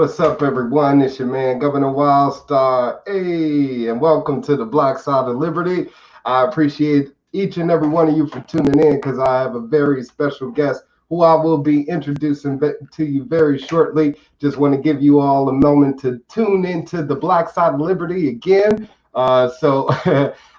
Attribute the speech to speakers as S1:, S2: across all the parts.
S1: what's up, everyone? It's your man, Governor Wildstar. Hey, and welcome to the Black Side of Liberty. I appreciate each and every one of you for tuning in because I have a very special guest who I will be introducing to you very shortly. Just want to give you all a moment to tune into the Black Side of Liberty again. So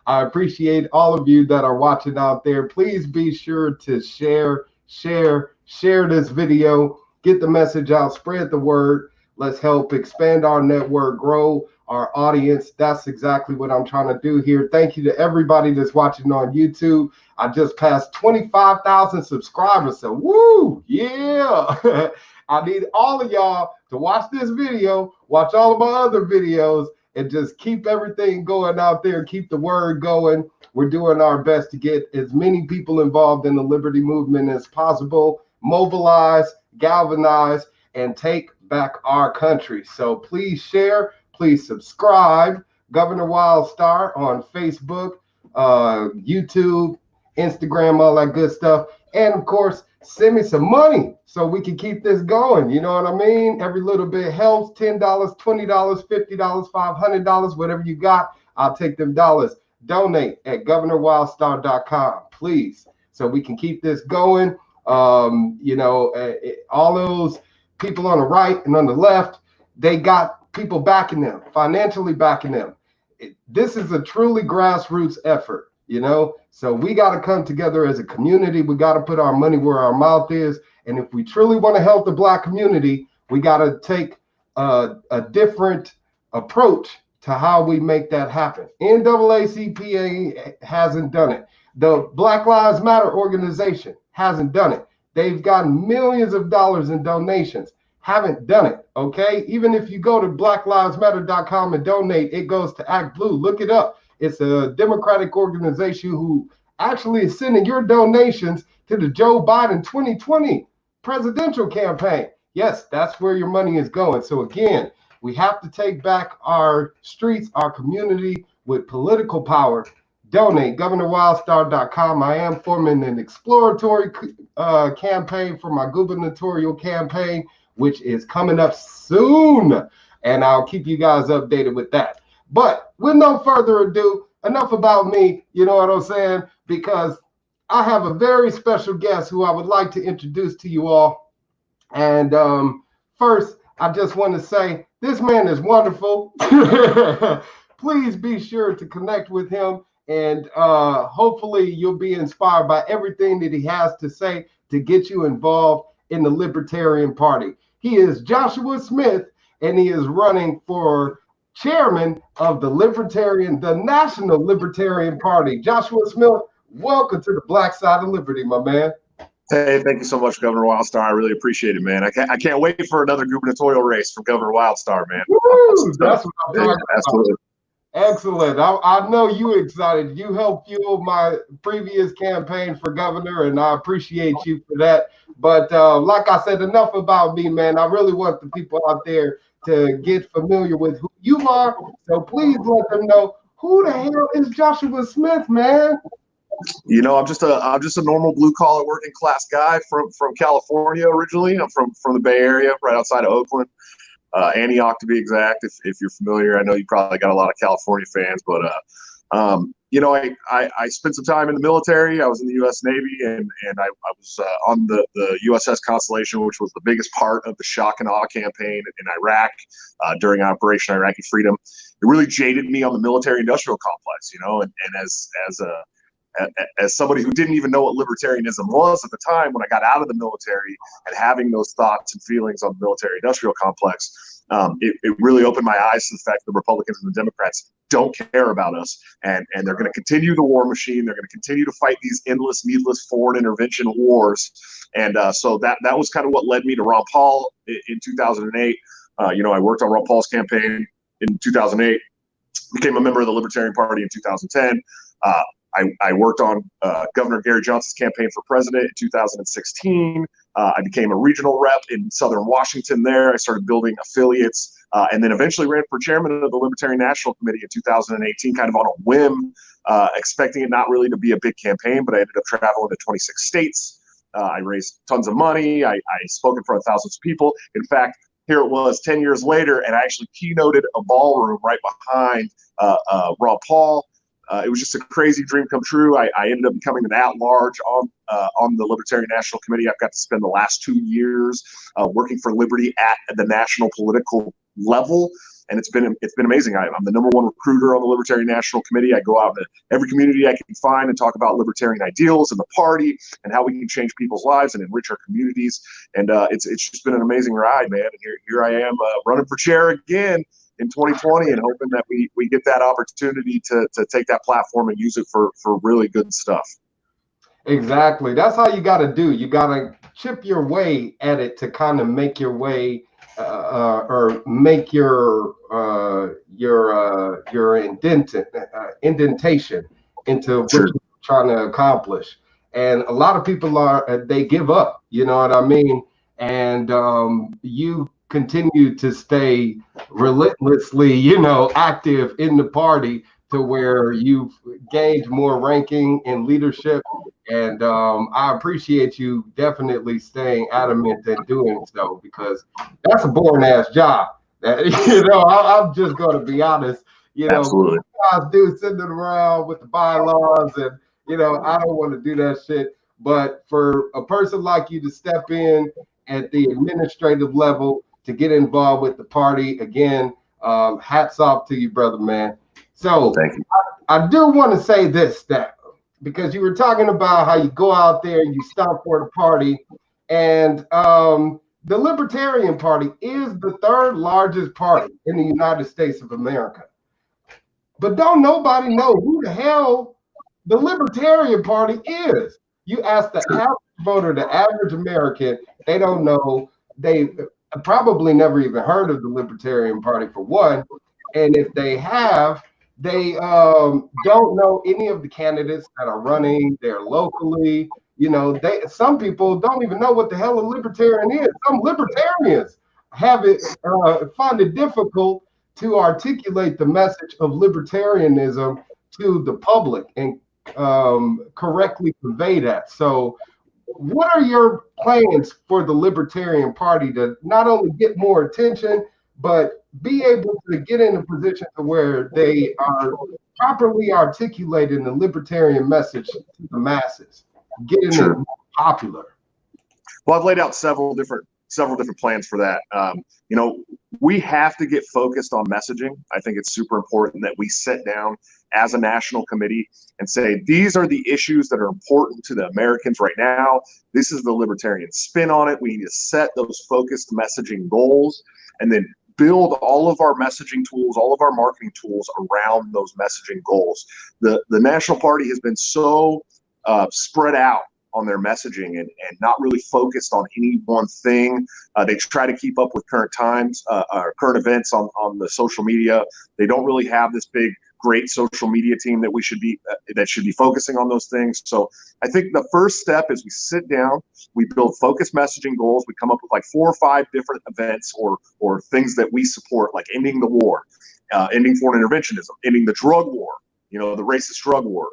S1: I appreciate all of you that are watching out there. Please be sure to share this video. Get the message out, spread the word. Let's help expand our network, grow our audience. That's exactly what I'm trying to do here. Thank you to everybody that's watching on YouTube. I just passed 25,000 subscribers, so woo, yeah. I need all of y'all to watch this video, watch all of my other videos, and just keep everything going out there, keep the word going. We're doing our best to get as many people involved in the liberty movement as possible, mobilize, galvanize, and take back our country. So please share, please subscribe. Governor Wildstar on Facebook, YouTube, Instagram, all that good stuff. And of course, send me some money so we can keep this going. You know what I mean? Every little bit helps. $10, $20, $50, $500, whatever you got, I'll take them dollars. Donate at governorwildstar.com, please, so we can keep this going. All those people on the right and on the left, they got people backing them, financially backing them. This is a truly grassroots effort, so we got to come together as a community. We got to put our money where our mouth is. And if we truly want to help the Black community, we got to take a different approach to how we make that happen. NAACP hasn't done it. The Black Lives Matter organization hasn't done it. They've gotten millions of dollars in donations, haven't done it, okay? Even if you go to blacklivesmatter.com and donate, it goes to Act Blue. Look it up. It's a Democratic organization who actually is sending your donations to the Joe Biden 2020 presidential campaign. Yes, that's where your money is going. So again, we have to take back our streets, our community with political power. Donate, governorwildstar.com. I am forming an exploratory campaign for my gubernatorial campaign, which is coming up soon. And I'll keep you guys updated with that. But with no further ado, enough about me, you know what I'm saying? Because I have a very special guest who I would like to introduce to you all. And first, I just want to say, this man is wonderful. Please be sure to connect with him. And hopefully you'll be inspired by everything that he has to say to get you involved in the Libertarian Party. He is Joshua Smith, and he is running for chairman of the National Libertarian Party. Joshua Smith, welcome to the Black Side of Liberty, my man.
S2: Hey, thank you so much, Governor Wildstar. I really appreciate it, man. I can't wait for another gubernatorial race from Governor Wildstar, man.
S1: Woo, that's what I'm talking about.
S2: Absolutely.
S1: Excellent. I know you excited. You helped fuel my previous campaign for governor, and I appreciate you for that. But like I said, enough about me, man. I really want the people out there to get familiar with who you are. So please let them know, who the hell is Joshua Smith, man?
S2: I'm just a normal blue collar working class guy from California originally. I'm from the Bay Area, right outside of Oakland. Antioch to be exact, if you're familiar. I know you probably got a lot of California fans, but I spent some time in the military. I was in the U.S. Navy, and I was on the USS Constellation, which was the biggest part of the shock and awe campaign in Iraq during Operation Iraqi Freedom. It really jaded me on the military-industrial complex, and as somebody who didn't even know what libertarianism was at the time, when I got out of the military and having those thoughts and feelings on the military-industrial complex, it really opened my eyes to the fact that the Republicans and the Democrats don't care about us, and they're going to continue the war machine. They're going to continue to fight these endless, needless foreign intervention wars, and so that was kind of what led me to Ron Paul in 2008. I worked on Ron Paul's campaign in 2008, became a member of the Libertarian Party in 2010. I worked on Governor Gary Johnson's campaign for president in 2016. I became a regional rep in Southern Washington there. I started building affiliates and then eventually ran for chairman of the Libertarian National Committee in 2018, kind of on a whim, expecting it not really to be a big campaign, but I ended up traveling to 26 states. I raised tons of money. I spoke in front of thousands of people. In fact, here it was 10 years later, and I actually keynoted a ballroom right behind Ron Paul. It was just a crazy dream come true. I ended up becoming an at-large on the Libertarian National Committee. I've got to spend the last 2 years working for liberty at the national political level, and it's been amazing. I'm the #1 recruiter on the Libertarian National Committee. I go out into every community I can find and talk about libertarian ideals and the party and how we can change people's lives and enrich our communities. And it's just been an amazing ride, man. And here I am running for chair again in 2020 and hoping that we get that opportunity to take that platform and use it for really good stuff.
S1: Exactly. That's how you got to do. You got to chip your way at it to kind of make your way or make your indentation into what
S2: Sure.
S1: you're trying to accomplish. And a lot of people they give up, you know what I mean? And you continue to stay relentlessly, active in the party to where you've gained more ranking in leadership. And I appreciate you definitely staying adamant and doing so, because that's a boring ass job. I'm just going to be honest.
S2: Absolutely.
S1: Guys do sitting around with the bylaws, and I don't want to do that shit. But for a person like you to step in at the administrative level to get involved with the party again, hats off to you, brother, man. So
S2: Thank you.
S1: I do want to say this, that because you were talking about how you go out there and you stop for the party, and the Libertarian Party is the 3rd largest party in the United States of America. But don't nobody know who the hell the Libertarian Party is. You ask the average voter, the average American, they don't know. They probably never even heard of the Libertarian Party, for one. And if they have, they don't know any of the candidates that are running there locally. Some people don't even know what the hell a libertarian is. Some libertarians find it difficult to articulate the message of libertarianism to the public and correctly convey that. So what are your plans for the Libertarian Party to not only get more attention, but be able to get in a position to where they are properly articulating the libertarian message to the masses, getting it more popular?
S2: Well, I've laid out several different plans for that. We have to get focused on messaging. I think it's super important that we sit down as a national committee and say, these are the issues that are important to the Americans right now. This is the libertarian spin on it. We need to set those focused messaging goals and then build all of our messaging tools, all of our marketing tools around those messaging goals. The National Party has been so spread out on their messaging and not really focused on any one thing. They try to keep up with current times, current events on the social media. They don't really have this big, great social media team that should be focusing on those things. So I think the first step is we sit down, we build focused messaging goals. We come up with like 4 or 5 different events or things that we support, like ending the war, ending foreign interventionism, ending the drug war, the racist drug war,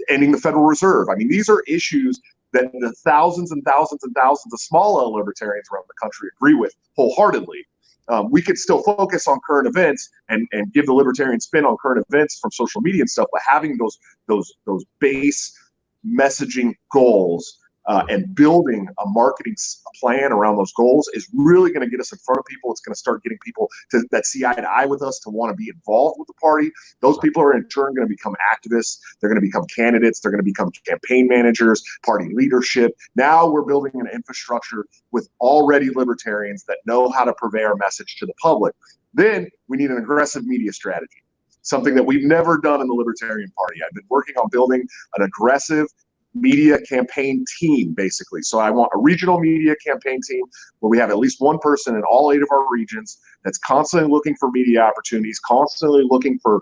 S2: ending the Federal Reserve. I mean, these are issues that the thousands and thousands and thousands of small L libertarians around the country agree with wholeheartedly. We could still focus on current events and give the libertarian spin on current events from social media and stuff, but having those base messaging goals and building a marketing plan around those goals is really going to get us in front of people. It's going to start getting people that see eye to eye with us to want to be involved with the party. Those people are in turn going to become activists. They're going to become candidates. They're going to become campaign managers, party leadership. Now we're building an infrastructure with already libertarians that know how to convey our message to the public. Then we need an aggressive media strategy, something that we've never done in the Libertarian Party. I've been working on building an aggressive media campaign team, basically. So I want a regional media campaign team where we have at least one person in all 8 of our regions that's constantly looking for media opportunities, constantly looking for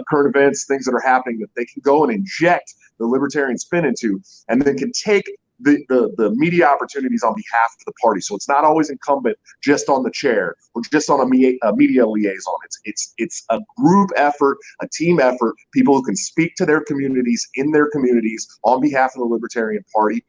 S2: current events, things that are happening that they can go and inject the libertarian spin into, and then can take the media opportunities on behalf of the party. So it's not always incumbent just on the chair or just on a media liaison. It's a group effort, a team effort, people who can speak to their communities in their communities on behalf of the Libertarian Party.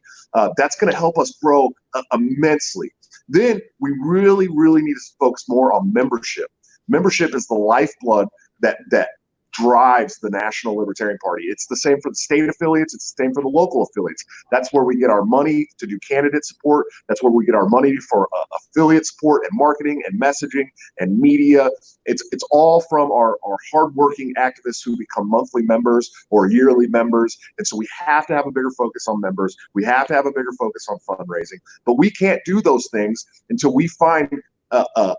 S2: That's going to help us grow immensely. Then we really, really need to focus more on membership. Membership is the lifeblood that drives the National Libertarian Party. It's the same for the state affiliates. It's the same for the local affiliates. That's where we get our money to do candidate support. That's where we get our money for affiliate support and marketing and messaging and media. It's all from our hardworking activists who become monthly members or yearly members. And so we have to have a bigger focus on members. We have to have a bigger focus on fundraising. But we can't do those things until we find a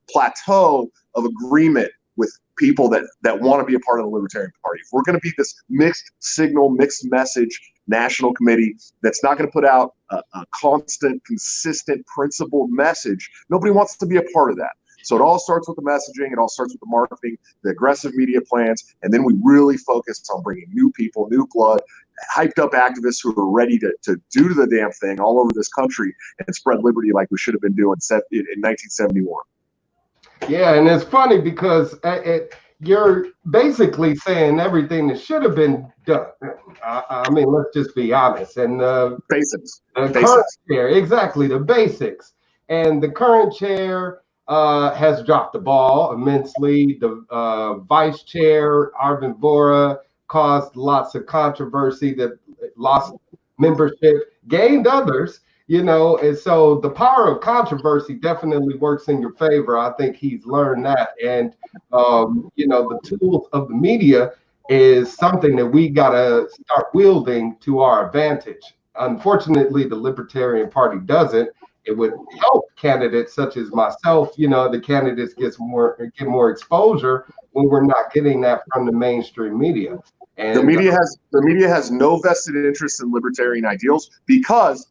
S2: plateau of agreement with people that want to be a part of the Libertarian Party. If we're going to be this mixed signal, mixed message national committee that's not going to put out a constant, consistent, principled message, nobody wants to be a part of that. So it all starts with the messaging. It all starts with the marketing, the aggressive media plans, and then we really focus on bringing new people, new blood, hyped up activists who are ready to do the damn thing all over this country and spread liberty like we should have been doing in 1971.
S1: Yeah, and it's funny because you're basically saying everything that should have been done. I mean, let's just be honest. And
S2: basics.
S1: Current chair, exactly, the basics. And the current chair has dropped the ball immensely. The vice chair, Arvin Vohra, caused lots of controversy, that lost membership, gained others. And so the power of controversy definitely works in your favor. I think he's learned that. And, the tools of the media is something that we got to start wielding to our advantage. Unfortunately, the Libertarian Party doesn't. It would help candidates such as myself, the candidates get more exposure when we're not getting that from the mainstream media. And
S2: the media has no vested interest in libertarian ideals because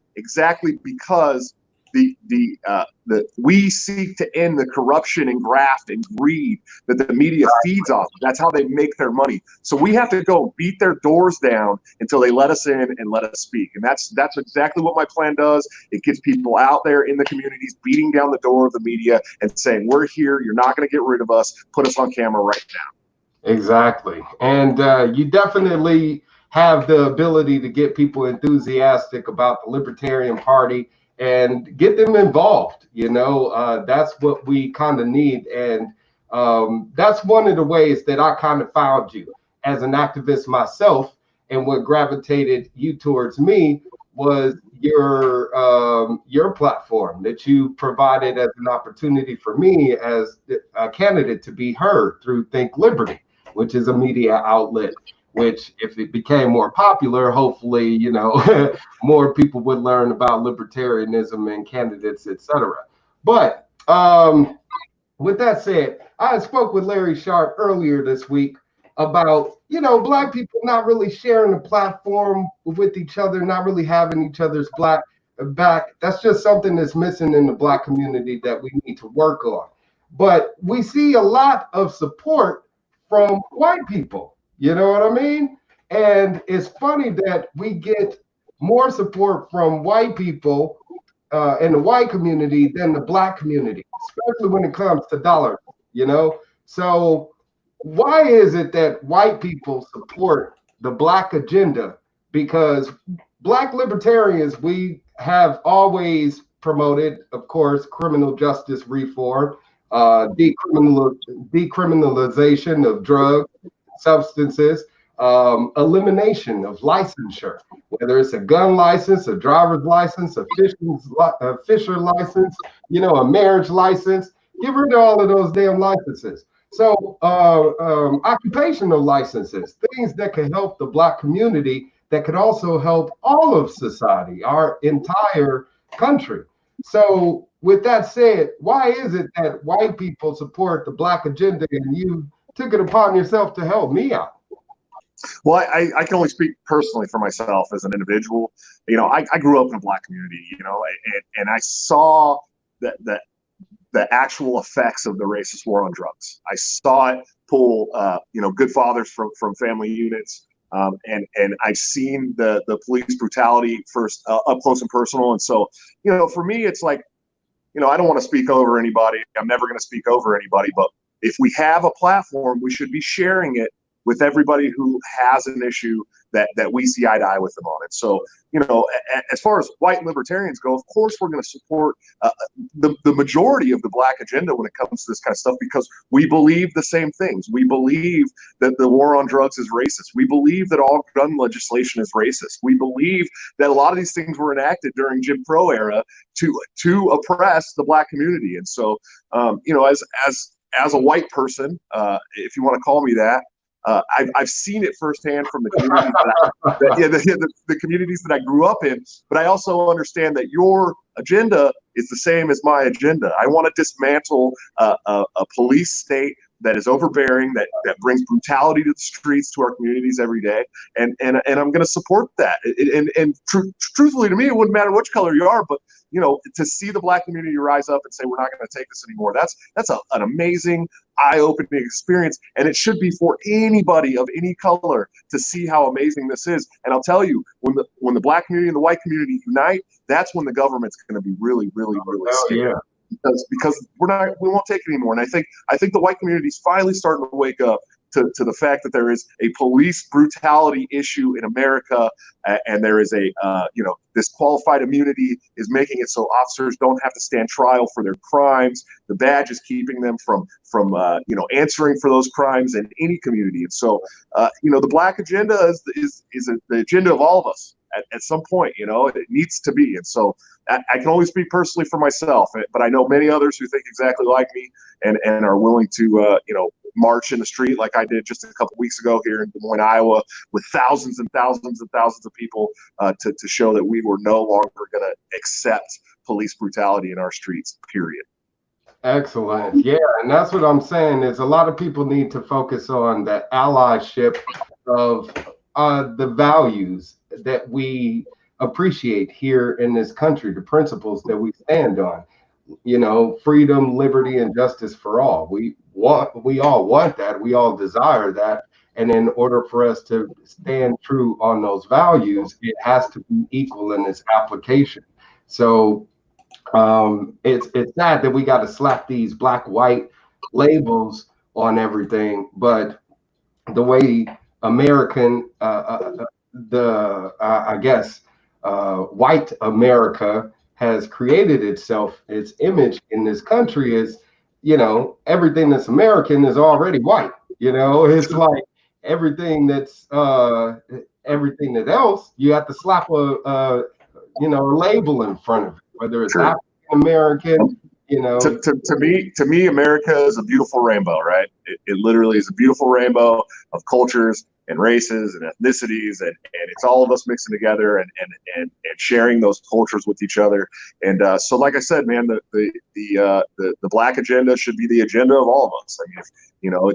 S2: we seek to end the corruption and graft and greed that the media feeds off. That's how they make their money. So we have to go beat their doors down until they let us in and let us speak. And that's exactly what my plan does. It gets people out there in the communities, beating down the door of the media and saying, we're here. You're not going to get rid of us. Put us on camera right now.
S1: Exactly. And you definitely have the ability to get people enthusiastic about the Libertarian Party and get them involved. That's what we kind of need. And that's one of the ways that I kind of found you as an activist myself. And what gravitated you towards me was your platform that you provided as an opportunity for me as a candidate to be heard through Think Liberty, which is a media outlet, which if it became more popular, hopefully, more people would learn about libertarianism and candidates, etc. But with that said, I spoke with Larry Sharp earlier this week about, Black people not really sharing a platform with each other, not really having each other's back. That's just something that's missing in the Black community that we need to work on. But we see a lot of support from white people. You know what I mean? And it's funny that we get more support from white people in the white community than the Black community, especially when it comes to dollars, So why is it that white people support the Black agenda? Because Black libertarians, we have always promoted, of course, criminal justice reform, decriminalization of drugs, substances, elimination of licensure, whether it's a gun license, a driver's license, a fisher license, a marriage license. Get rid of all of those damn licenses. So occupational licenses, things that can help the Black community, that could also help all of society, our entire country. So with that said, why is it that white people support the Black agenda and you took it upon yourself to help me out?
S2: Well, I can only speak personally for myself as an individual. I grew up in a Black community, and I saw the actual effects of the racist war on drugs. I saw it pull, good fathers from family units. And I've seen the police brutality first up close and personal. And so, for me, it's like, I don't want to speak over anybody. I'm never going to speak over anybody. But if we have a platform, we should be sharing it with everybody who has an issue that we see eye to eye with them on. And so, you know, as far as white libertarians go, of course we're going to support the majority of the black agenda when it comes to this kind of stuff, because we believe the same things. We believe that the war on drugs is racist. We believe that all gun legislation is racist. We believe that a lot of these things were enacted during Jim Crow era to oppress the black community. And so, you know, as a white person, if you want to call me that, I've seen it firsthand from the communities the communities that I grew up in. But I also understand that your agenda is the same as my agenda. I want to dismantle a police state that is overbearing, that brings brutality to the streets, to our communities every day, and I'm going to support that. And truthfully, to me, it wouldn't matter which color you are, but you know, to see the black community rise up and say we're not going to take this anymore, that's an amazing, eye-opening experience, and it should be for anybody of any color to see how amazing this is. And I'll tell you, when the black community and the white community unite, that's when the government's going to be really scared. Yeah. Because we won't take it anymore. And I think the white community is finally starting to wake up to the fact that there is a police brutality issue in America, and there is a you know, this qualified immunity is making it so officers don't have to stand trial for their crimes. The badge is keeping them from you know, answering for those crimes in any community. And so you know, the black agenda is the agenda of all of us at some point. You know, it needs to be. And so I can only speak personally for myself, but I know many others who think exactly like me and are willing to you know, march in the street like I did just a couple weeks ago here in Des Moines, Iowa, with thousands and thousands and thousands of people to show that we were no longer going to accept police brutality in our streets, period.
S1: Excellent. Yeah, and that's what I'm saying is a lot of people need to focus on the allyship of the values that we appreciate here in this country, the principles that we stand on. You know, freedom, liberty, and justice for all. We all want that. We all desire that. And in order for us to stand true on those values, it has to be equal in its application. So it's sad that we got to slap these black-white labels on everything. But the way American, I guess, white America has created itself, its image in this country is, you know, everything that's American is already white. You know, it's like everything that's everything that else, you have to slap a you know, a label in front of it, whether it's African American. You know, to me, America is a beautiful rainbow, right? It literally is a beautiful rainbow of cultures and races and ethnicities, and it's all of us mixing together and sharing those cultures with each other. And so, like I said, man, the black agenda should be the agenda of all of us. I mean, if, you know,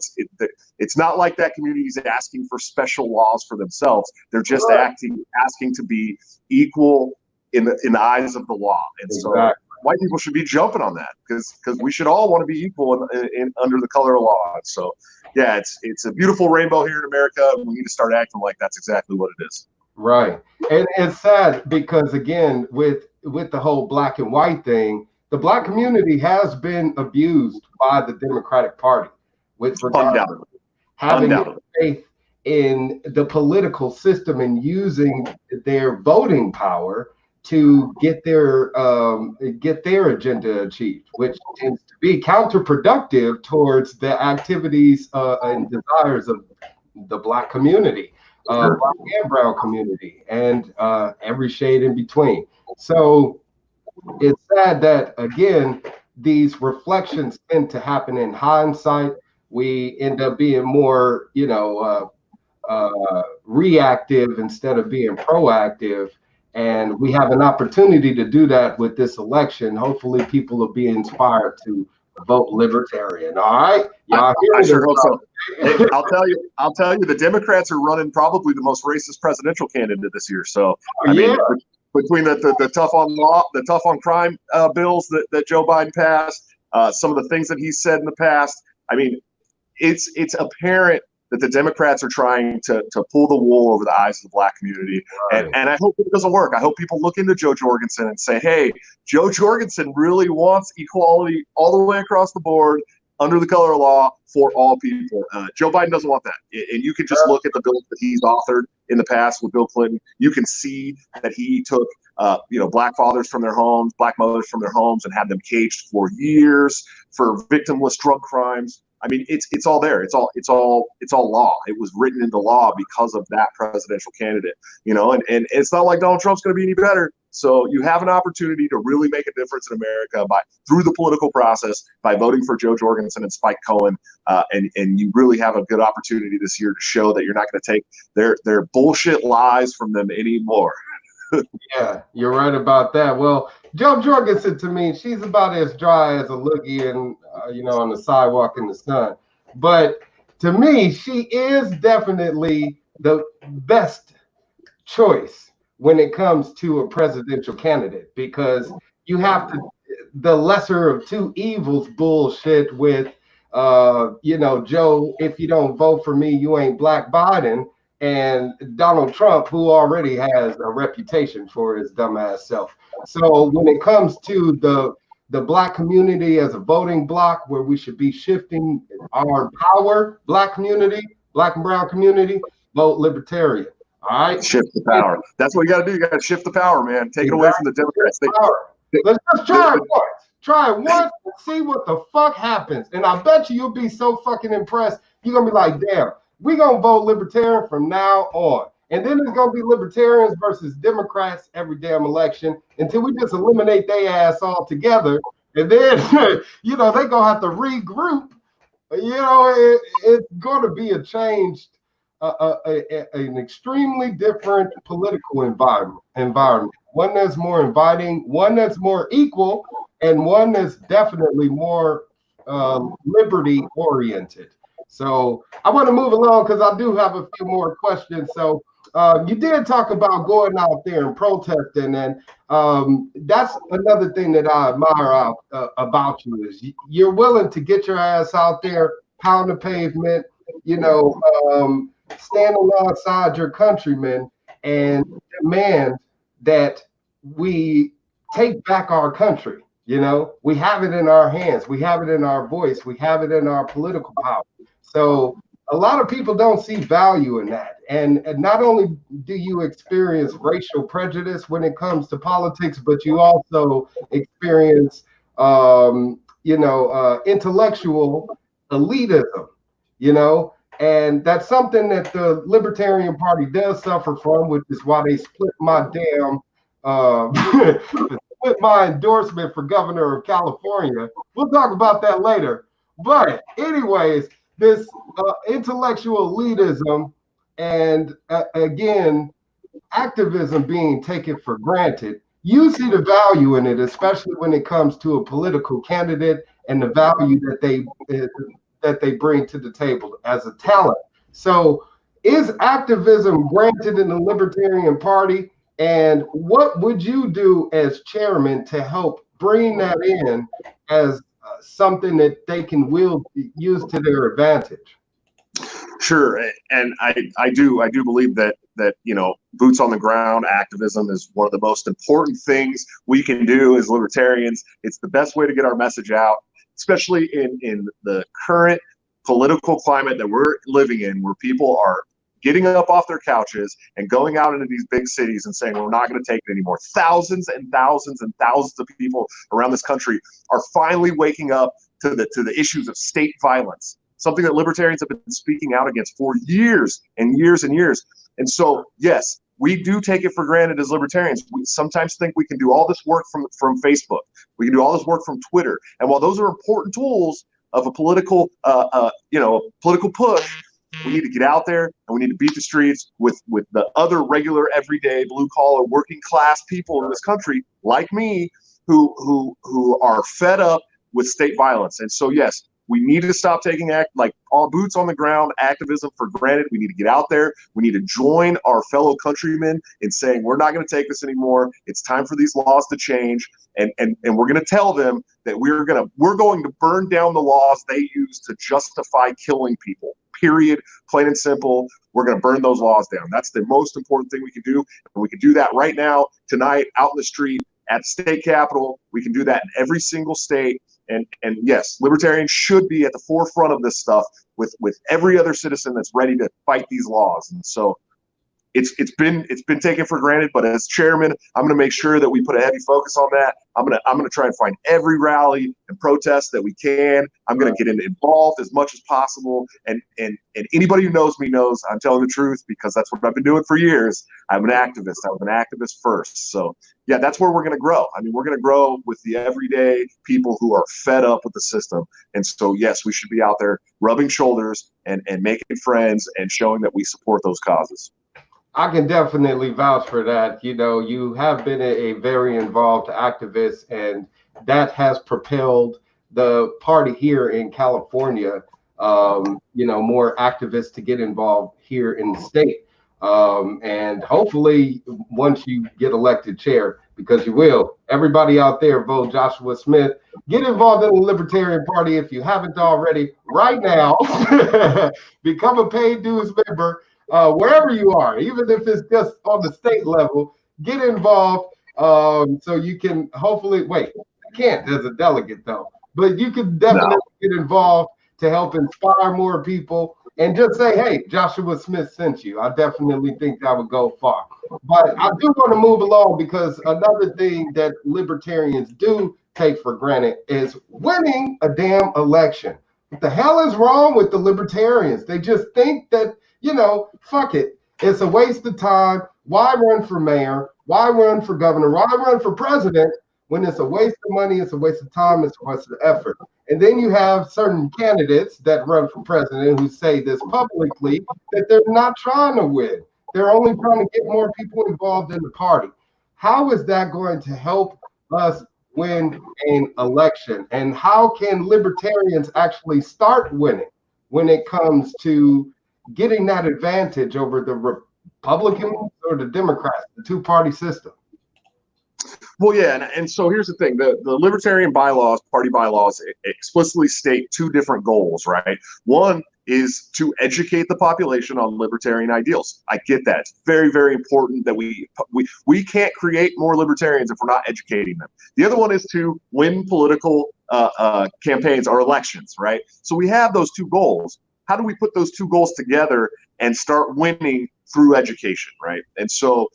S1: it's not like that community is asking for special laws for themselves. They're just asking to be equal in the eyes of the law. And so white people should be jumping on that because we should all want to be equal in under the color of law. And so, yeah, it's a beautiful rainbow here in America. We need to start acting like that's exactly what it is. Right. And it's sad because, again, with the whole black and white thing, the black community has been abused by the Democratic Party with regard to having faith in the political system and using their voting power to get their agenda achieved, which tends to be counterproductive towards the activities and desires of the black community, black and brown community, and every shade in between. So it's sad that, again, these reflections tend to happen in hindsight. We end up being more, you know, reactive instead of being proactive. And we have an opportunity to do that with this election. Hopefully people will be inspired to vote libertarian. All right. Y'all
S2: I sure hope so. Hey, I'll tell you, the Democrats are running probably the most racist presidential candidate this year. So I mean, between the tough on law, the tough on crime bills that Joe Biden passed, some of the things that he said in the past, I mean, it's apparent that the Democrats are trying to pull the wool over the eyes of the black community. And I hope it doesn't work. I hope people look into Joe Jorgensen and say, hey, Joe Jorgensen really wants equality all the way across the board. under the color of law for all people. Joe Biden doesn't want that. And you can just look at the bills that he's authored in the past with Bill Clinton. You can see that he took, black fathers from their homes, black mothers from their homes, and had them caged for years for victimless drug crimes. I mean, it's all there. It's all law. It was written into law because of that presidential candidate, and it's not like Donald Trump's going to be any better. So you have an opportunity to really make a difference in America through the political process by voting for Joe Jorgensen and Spike Cohen, and you really have a good opportunity this year to show that you're not going to take their bullshit lies from them anymore.
S1: Yeah, you're right about that. Well, Joe Jorgensen, to me, she's about as dry as a loogie and on the sidewalk in the sun. But to me, she is definitely the best choice when it comes to a presidential candidate, because you have the lesser of two evils bullshit with, Joe, if you don't vote for me, you ain't Black Biden, and Donald Trump, who already has a reputation for his dumbass self. So when it comes to the Black community as a voting bloc, where we should be shifting our power, Black community, Black and brown community, vote Libertarian. All right,
S2: shift the power. That's what you got to do. You got to shift the power, man. Take it away from the Democrats.
S1: Let's just try it once. Try it once and see what the fuck happens. And I bet you'll be so fucking impressed. You're gonna be like, damn, we're gonna vote Libertarian from now on. And then it's gonna be Libertarians versus Democrats every damn election until we just eliminate their ass altogether. And then they gonna have to regroup. It's gonna be a changed. An extremely different political environment, one that's more inviting, one that's more equal, and one that's definitely more liberty oriented. So I want to move along because I do have a few more questions. So you did talk about going out there and protesting, and that's another thing that I admire about you is you're willing to get your ass out there, pound the pavement, stand alongside your countrymen and demand that we take back our country. We have it in our hands. We have it in our voice. We have it in our political power. So a lot of people don't see value in that. And not only do you experience racial prejudice when it comes to politics, but you also experience, intellectual elitism, and that's something that the Libertarian Party does suffer from, which is why they split my damn split my endorsement for governor of California. We'll talk about that later. But anyways, this intellectual elitism and again, activism being taken for granted. You see the value in it, especially when it comes to a political candidate and the value that they bring to the table as a talent. So is activism granted in the Libertarian Party? And what would you do as chairman to help bring that in as something that they can use to their advantage?
S2: Sure, and I do believe that boots on the ground activism is one of the most important things we can do as libertarians. It's the best way to get our message out, especially in the current political climate that we're living in, where people are getting up off their couches and going out into these big cities and saying, we're not going to take it anymore. Thousands and thousands and thousands of people around this country are finally waking up to the issues of state violence, something that libertarians have been speaking out against for years and years and years. And so, yes, we do take it for granted as libertarians. We sometimes think we can do all this work from Facebook. We can do all this work from Twitter. And while those are important tools of a political, political push, we need to get out there and we need to beat the streets with the other regular, everyday, blue-collar, working-class people in this country, like me, who are fed up with state violence. And so, yes, we need to stop taking all boots on the ground activism for granted. We need to get out there. We need to join our fellow countrymen in saying we're not going to take this anymore. It's time for these laws to change, and we're going to tell them that we're going to burn down the laws they use to justify killing people. Period. Plain and simple. We're going to burn those laws down. That's the most important thing we can do, and we can do that right now, tonight, out in the street, at the state capitol. We can do that in every single state. And yes, libertarians should be at the forefront of this stuff with every other citizen that's ready to fight these laws. And so it's been taken for granted, but as chairman, I'm going to make sure that we put a heavy focus on that. I'm going to try and find every rally and protest that we can. I'm going to get involved as much as possible. And anybody who knows me knows I'm telling the truth, because that's what I've been doing for years. I'm an activist. I was an activist first. So yeah, that's where we're going to grow. I mean, we're going to grow with the everyday people who are fed up with the system. And so yes, we should be out there rubbing shoulders and making friends and showing that we support those causes.
S1: I can definitely vouch for that. You know, you have been a very involved activist, and that has propelled the party here in California, you know, more activists to get involved here in the state. And hopefully once you get elected chair, because you will, everybody out there, vote Joshua Smith. Get involved in the Libertarian Party if you haven't already right now. Become a paid dues member. Wherever you are, even if it's just on the state level, get involved so you can hopefully, wait, I can't as a delegate though, but you can definitely get involved to help inspire more people and just say, hey, Joshua Smith sent you. I definitely think that would go far. But I do want to move along, because another thing that libertarians do take for granted is winning a damn election. What the hell is wrong with the libertarians? They just think that, you know, fuck it. It's a waste of time. Why run for mayor? Why run for governor? Why run for president when it's a waste of money? It's a waste of time. It's a waste of effort. And then you have certain candidates that run for president who say this publicly, that they're not trying to win. They're only trying to get more people involved in the party. How is that going to help us win an election? And how can libertarians actually start winning when it comes to getting that advantage over the Republicans or the Democrats, the two-party system?
S2: Well, yeah, and so here's the thing. The libertarian bylaws, party bylaws, explicitly state two different goals, right? One is to educate the population on libertarian ideals. I get that. It's very, very important that we can't create more libertarians if we're not educating them. The other one is to win political campaigns or elections, right? So we have those two goals. How do we put those two goals together and start winning through education, right? And so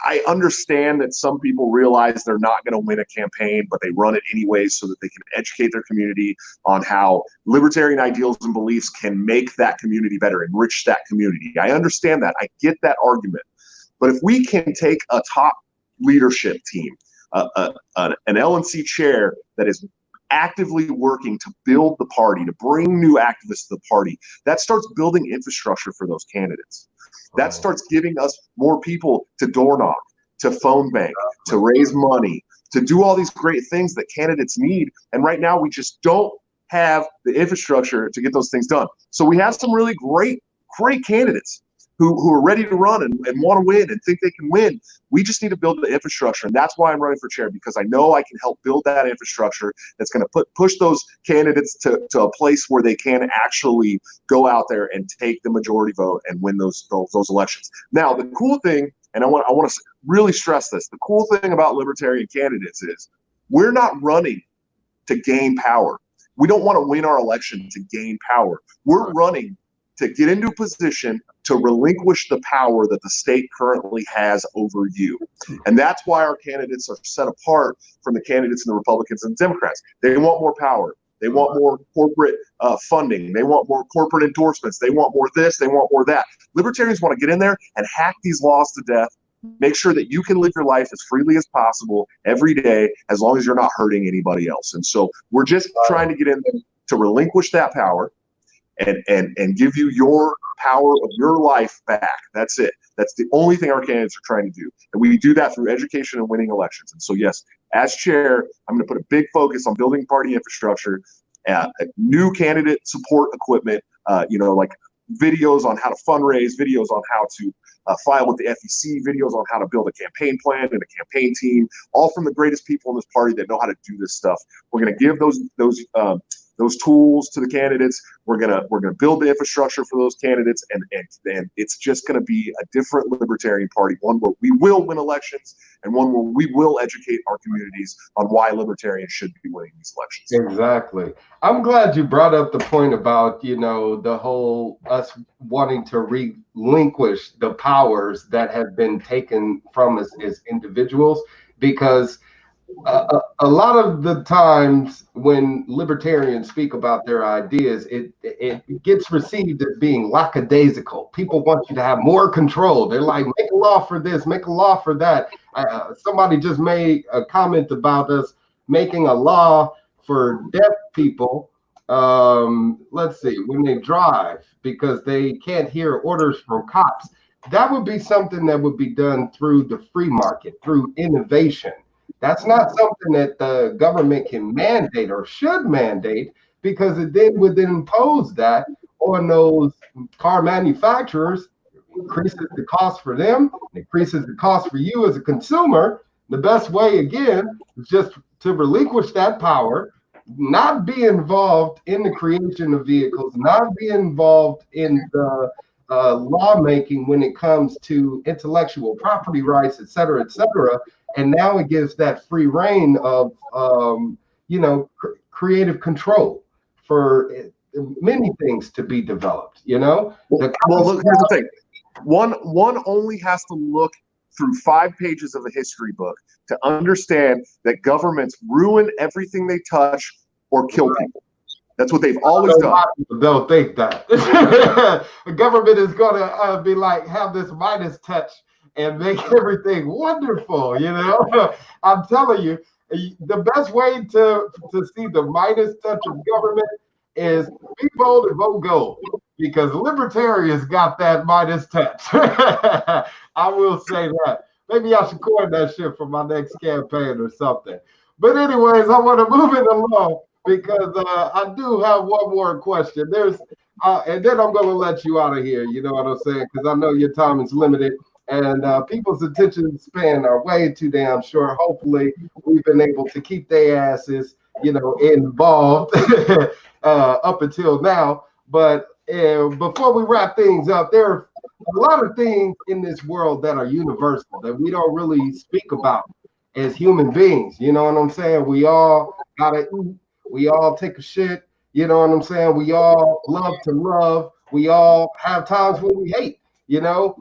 S2: I understand that some people realize they're not going to win a campaign, but they run it anyways so that they can educate their community on how libertarian ideals and beliefs can make that community better, enrich that community. I understand that. I get that argument. But if we can take a top leadership team, an LNC chair that is actively working to build the party, to bring new activists to the party, that starts building infrastructure for those candidates. That starts giving us more people to door knock, to phone bank, to raise money, to do all these great things that candidates need. And right now we just don't have the infrastructure to get those things done. So we have some really great candidates who are ready to run and want to win and think they can win. We just need to build the infrastructure. And that's why I'm running for chair, because I know I can help build that infrastructure that's going to push those candidates to a place where they can actually go out there and take the majority vote and win those elections. Now, the cool thing, and I want to really stress this, the cool thing about libertarian candidates is we're not running to gain power. We don't want to win our election to gain power. We're running to get into a position to relinquish the power that the state currently has over you. And that's why our candidates are set apart from the candidates in the Republicans and Democrats. They want more power. They want more corporate funding. They want more corporate endorsements. They want more this. They want more that. Libertarians want to get in there and hack these laws to death, make sure that you can live your life as freely as possible every day, as long as you're not hurting anybody else. And so we're just trying to get in there to relinquish that power and give you your power of your life back. That's it. That's the only thing our candidates are trying to do. And we do that through education and winning elections. And so, yes, as chair, I'm going to put a big focus on building party infrastructure, new candidate support equipment, like videos on how to fundraise, videos on how to file with the FEC, videos on how to build a campaign plan and a campaign team, all from the greatest people in this party that know how to do this stuff. We're going to give those those tools to the candidates. We're gonna build the infrastructure for those candidates, and it's just gonna be a different Libertarian Party, one where we will win elections, and one where we will educate our communities on why Libertarians should be winning these elections.
S1: Exactly. I'm glad you brought up the point about, you know, the whole us wanting to relinquish the powers that have been taken from us as individuals, because a lot of the times when libertarians speak about their ideas, it gets received as being lackadaisical. People want you to have more control. They're like, make a law for this, make a law for that. Somebody just made a comment about us making a law for deaf people. Let's see, when they drive, because they can't hear orders from cops. That would be something that would be done through the free market, through innovation. That's not something that the government can mandate or should mandate, because it then would impose that on those car manufacturers, increases the cost for them, increases the cost for you as a consumer. The best way, again, is just to relinquish that power, not be involved in the creation of vehicles, not be involved in the lawmaking when it comes to intellectual property rights, et cetera, et cetera. And now it gives that free reign of, you know, creative control for many things to be developed, you know?
S2: Well, look, here's the thing. One only has to look through 5 pages of a history book to understand that governments ruin everything they touch or kill people. That's what they've always done.
S1: People don't think that. The government is going to be like, have this Midas touch and make everything wonderful, you know? I'm telling you, the best way to see the Midas touch of government is be bold and vote gold, because libertarians got that Midas touch. I will say that. Maybe I should coin that shit for my next campaign or something. But anyways, I want to move it along, because I do have one more question. And then I'm going to let you out of here, you know what I'm saying? Because I know your time is limited. And people's attention span are way too damn short. Hopefully, we've been able to keep their asses, you know, involved up until now. But before we wrap things up, there are a lot of things in this world that are universal that we don't really speak about as human beings. You know what I'm saying? We all gotta eat. We all take a shit. You know what I'm saying? We all love to love. We all have times when we hate, you know?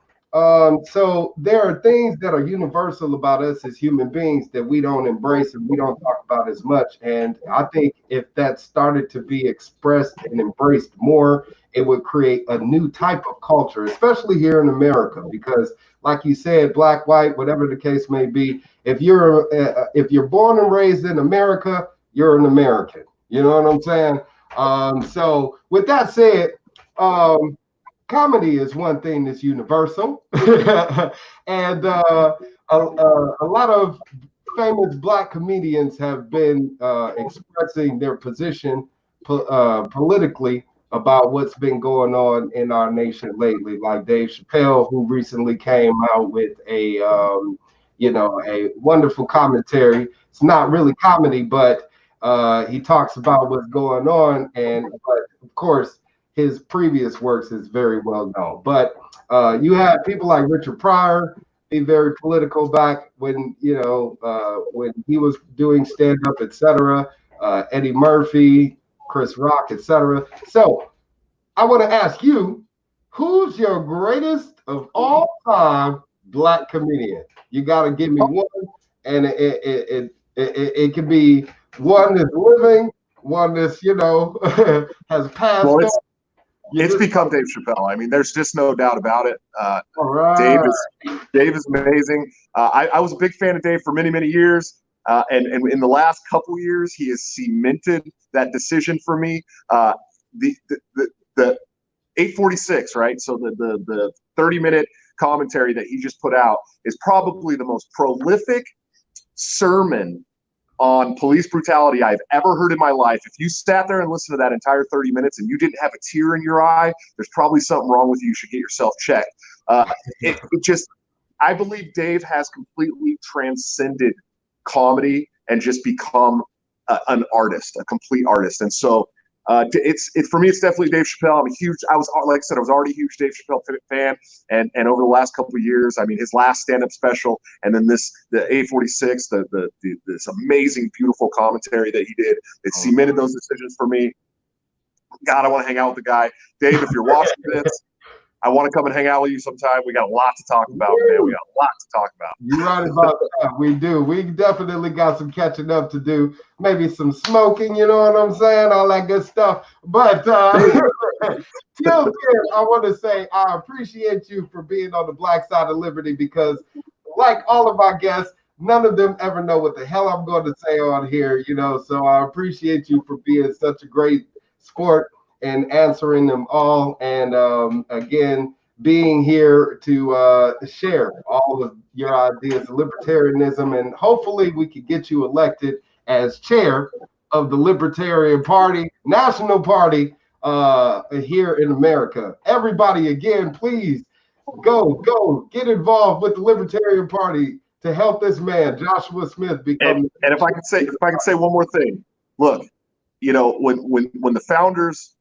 S1: So there are things that are universal about us as human beings that we don't embrace and we don't talk about as much. And I think if that started to be expressed and embraced more, it would create a new type of culture, especially here in America, because like you said, black, white, whatever the case may be, if you're born and raised in America, you're an American. You know what I'm saying? So with that said, comedy is one thing that's universal. And a lot of famous black comedians have been expressing their position politically about what's been going on in our nation lately, like Dave Chappelle, who recently came out with a wonderful commentary. It's not really comedy, but he talks about what's going on, but of course his previous works is very well known. But you had people like Richard Pryor be very political back when when he was doing stand-up, etc. Eddie Murphy, Chris Rock, etc. So I want to ask you, who's your greatest of all time black comedian? You got to give me one, and it can be one that's living, one that's has passed on.
S2: It's become Dave Chappelle. I mean, there's just no doubt about it.
S1: All right.
S2: Dave is amazing. I was a big fan of Dave for many, many years. And in the last couple years, he has cemented that decision for me. The 846, right? So the 30-minute commentary that he just put out is probably the most prolific sermon on police brutality I've ever heard in my life. If you sat there and listened to that entire 30 minutes and you didn't have a tear in your eye, there's probably something wrong with you. You should get yourself checked. I believe Dave has completely transcended comedy and just become an artist, a complete artist. And so It's for me. It's definitely Dave Chappelle. I was like I said, I was already a huge Dave Chappelle fan, and over the last couple of years, I mean, his last stand-up special, and then the A46, this amazing, beautiful commentary that he did, it cemented those decisions for me. God, I want to hang out with the guy. Dave, if you're watching this, I want to come and hang out with you sometime. We got a lot to talk about, man. We got a lot to talk about.
S1: You're right about that. We do. We definitely got some catching up to do. Maybe some smoking, you know what I'm saying? All that good stuff. But till then, I want to say I appreciate you for being on the Black Side of Liberty, because like all of my guests, none of them ever know what the hell I'm going to say on here, you know. So I appreciate you for being such a great sport and answering them all, and again, being here to share all of your ideas of libertarianism, and hopefully we could get you elected as chair of the Libertarian Party, National Party here in America. Everybody, again, please go get involved with the Libertarian Party to help this man, Joshua Smith, become.
S2: And if I could say one more thing, look, you know, when the founders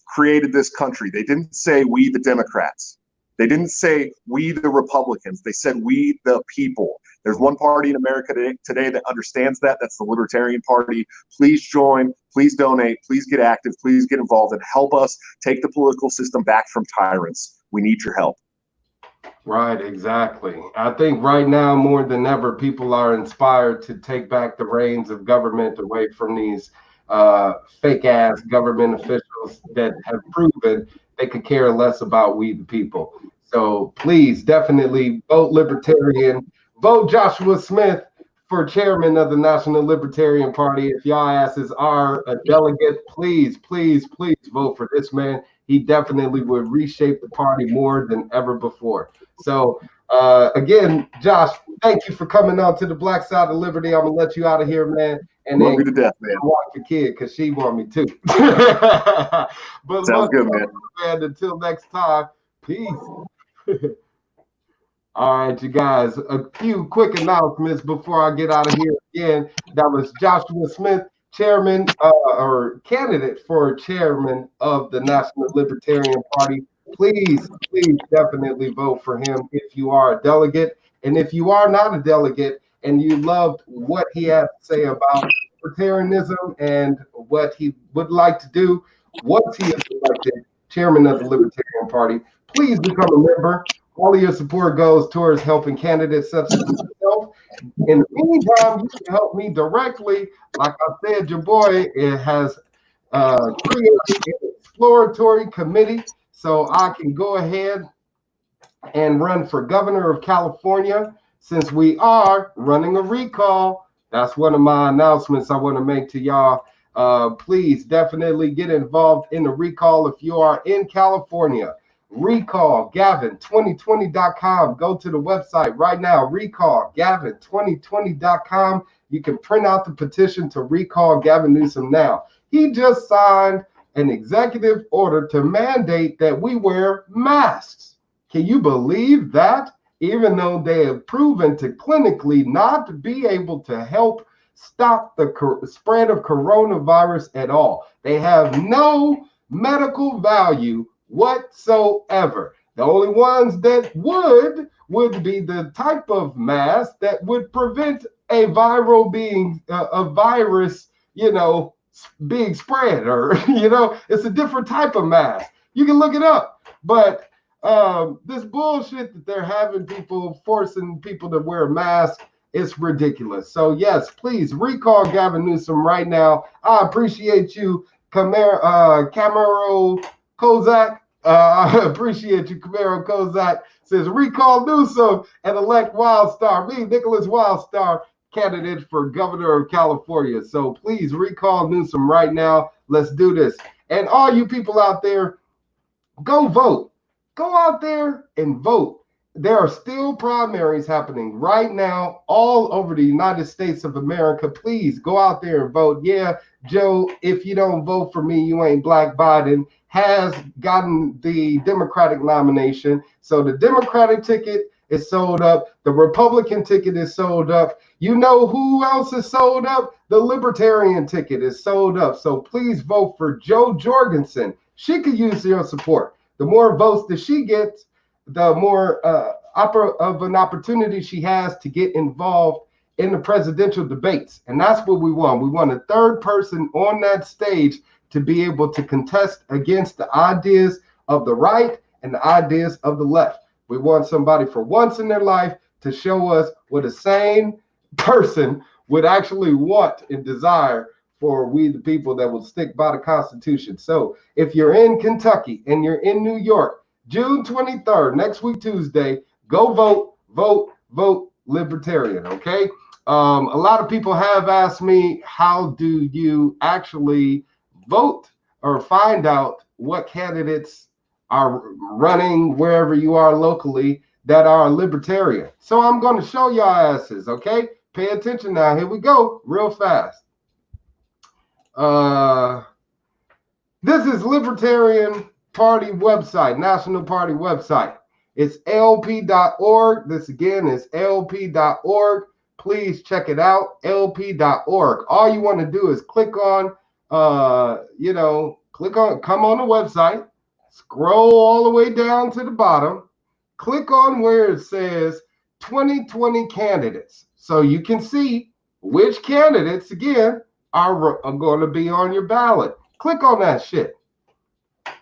S2: created this country, they didn't say we the Democrats. They didn't say we the Republicans. They said we the people. There's one party in America today that understands that. That's the Libertarian Party. Please join. Please donate. Please get active. Please get involved and help us take the political system back from tyrants. We need your help.
S1: Right, exactly. I think right now more than ever, people are inspired to take back the reins of government away from these fake ass government officials that have proven they could care less about we the people. So please definitely vote Libertarian, vote Joshua Smith for chairman of the National Libertarian Party. If y'all asses are a delegate, please vote for this man. He definitely would reshape the party more than ever before. So again, Josh, thank you for coming on to the Black Side of Liberty. I'm gonna let you out of here, man. And
S2: love you to death, man.
S1: Watch the kid because she want me too. But
S2: sounds good, man.
S1: Until next time, peace. All right, you guys. A few quick announcements before I get out of here. Again, that was Joshua Smith, chairman or candidate for chairman of the National Libertarian Party. Please definitely vote for him if you are a delegate. And if you are not a delegate and you loved what he had to say about libertarianism and what he would like to do once he is elected chairman of the Libertarian Party, please become a member. All of your support goes towards helping candidates such as yourself. In the meantime, you can help me directly. Like I said, your boy has created an exploratory committee so I can go ahead and run for governor of California, since we are running a recall. That's one of my announcements I want to make to y'all. Please definitely get involved in the recall if you are in California. Recall Gavin2020.com. Go to the website right now. Recall Gavin2020.com. You can print out the petition to recall Gavin Newsom now. He just signed an executive order to mandate that we wear masks. Can you believe that? Even though they have proven to clinically not be able to help stop the spread of coronavirus at all. They have no medical value whatsoever. The only ones that would be the type of mask that would prevent a virus, you know, being spread, or you know, it's a different type of mask. You can look it up. But this bullshit that they're having people forcing people to wear a mask, it's ridiculous. So yes, please recall Gavin Newsom right now. I appreciate you, Camaro Kozak. I appreciate you, Camaro Kozak. Says recall Newsom and elect Wildstar. Me, Nicholas Wildstar, candidate for governor of California. So please recall Newsom right now. Let's do this. And all you people out there, go vote. Go out there and vote. There are still primaries happening right now all over the United States of America. Please go out there and vote. Yeah, Joe, if you don't vote for me, you ain't Black Biden has gotten the Democratic nomination. So the Democratic ticket is sold up. The Republican ticket is sold up. You know who else is sold up? The Libertarian ticket is sold up. So please vote for Jo Jorgensen. She could use your support. The more votes that she gets, the more of an opportunity she has to get involved in the presidential debates. And that's what we want. We want a third person on that stage to be able to contest against the ideas of the right and the ideas of the left. We want somebody for once in their life to show us what a sane person would actually want and desire for we the people that will stick by the Constitution. So if you're in Kentucky and you're in New York, June 23rd, next week Tuesday, go vote, vote, vote Libertarian, okay? A lot of people have asked me, how do you actually vote or find out what candidates are running wherever you are locally that are libertarian? So I'm going to show y'all asses, okay? Pay attention now. Here we go, real fast. This is Libertarian Party website, National Party website. It's lp.org. This again is lp.org. Please check it out, lp.org. All you want to do is click on, come on the website, scroll all the way down to the bottom, click on where it says 2020 candidates. So you can see which candidates, again, are going to be on your ballot. Click on that shit.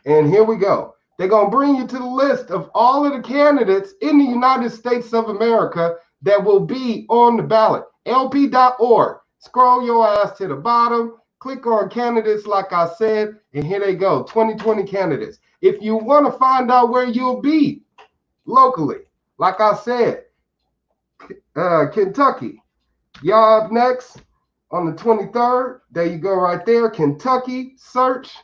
S1: And here we go. They're going to bring you to the list of all of the candidates in the United States of America that will be on the ballot. lp.org. Scroll your ass to the bottom. Click on candidates like I said, and here they go, 2020 candidates. If you want to find out where you'll be locally, like I said, Kentucky. Y'all up next on the 23rd. There you go right there, Kentucky, search,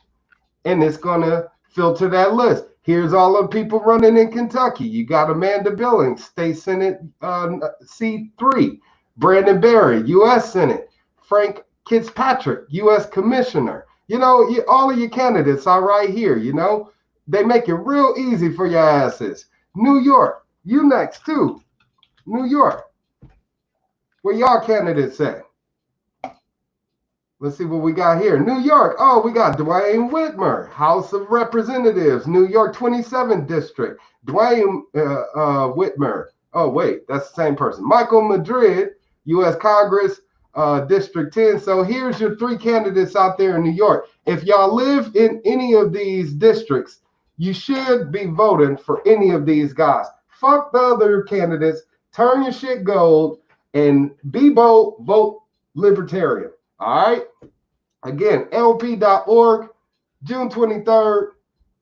S1: and it's going to filter that list. Here's all the people running in Kentucky. You got Amanda Billings, State Senate C3. Brandon Berry, U.S. Senate. Frank Fitzpatrick, U.S. Commissioner. You know, all of your candidates are right here, you know. They make it real easy for your asses. New York, you next too. New York. Where y'all candidates at? Let's see what we got here. New York. Oh, we got Dwayne Whitmer, House of Representatives, New York 27th District. Dwayne Whitmer. Oh, wait, that's the same person. Michael Madrid, U.S. Congress, District 10. So here's your three candidates out there in New York. If y'all live in any of these districts, you should be voting for any of these guys. Fuck the other candidates. Turn your shit gold and be bold, vote Libertarian. All right. Again, lp.org, June 23rd,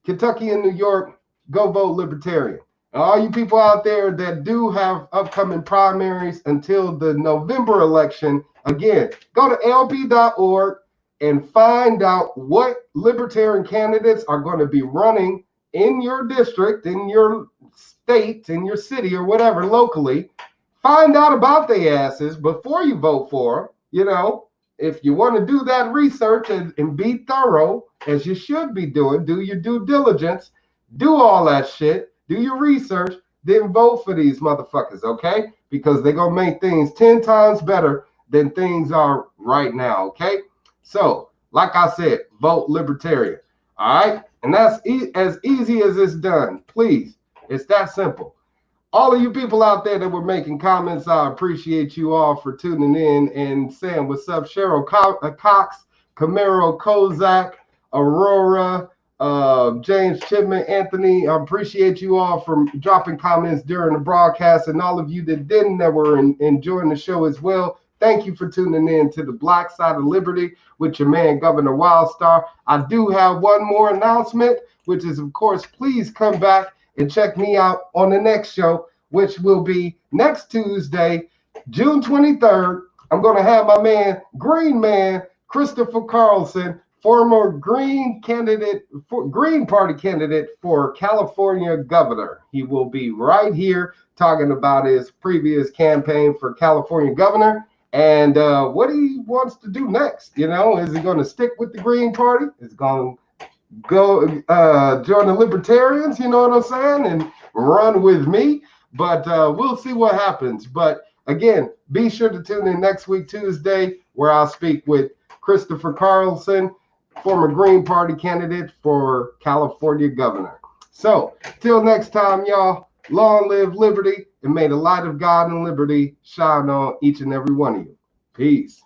S1: Kentucky and New York, go vote Libertarian. And all you people out there that do have upcoming primaries until the November election, again, go to lp.org and find out what Libertarian candidates are going to be running in your district, in your state, in your city, or whatever, locally. Find out about their asses before you vote for them, you know. If you want to do that research and be thorough, as you should be doing, do your due diligence, do all that shit, do your research, then vote for these motherfuckers, okay? Because they're going to make things 10 times better than things are right now, okay? So, like I said, vote Libertarian, all right? And that's as easy as it's done. Please, it's that simple. All of you people out there that were making comments, I appreciate you all for tuning in and saying what's up. Cheryl Cox, Camaro Kozak, Aurora, James Chipman, Anthony. I appreciate you all for dropping comments during the broadcast, and all of you that didn't, that were enjoying the show as well. Thank you for tuning in to the Black Side of Liberty with your man, Governor Wildstar. I do have one more announcement, which is, of course, please come back and check me out on the next show, which will be next Tuesday, June 23rd. I'm going to have my man, Green Man, Christopher Carlson, former Green Party candidate for California governor. He will be right here talking about his previous campaign for California governor and what he wants to do next. You know, is he going to stick with the Green Party? Is he going to go join the Libertarians, you know what I'm saying, and run with me? but we'll see what happens. But again, be sure to tune in next week, Tuesday, where I'll speak with Christopher Carlson, former Green Party candidate for California governor. So, till next time, y'all, long live liberty, and may the light of God and liberty shine on each and every one of you. Peace.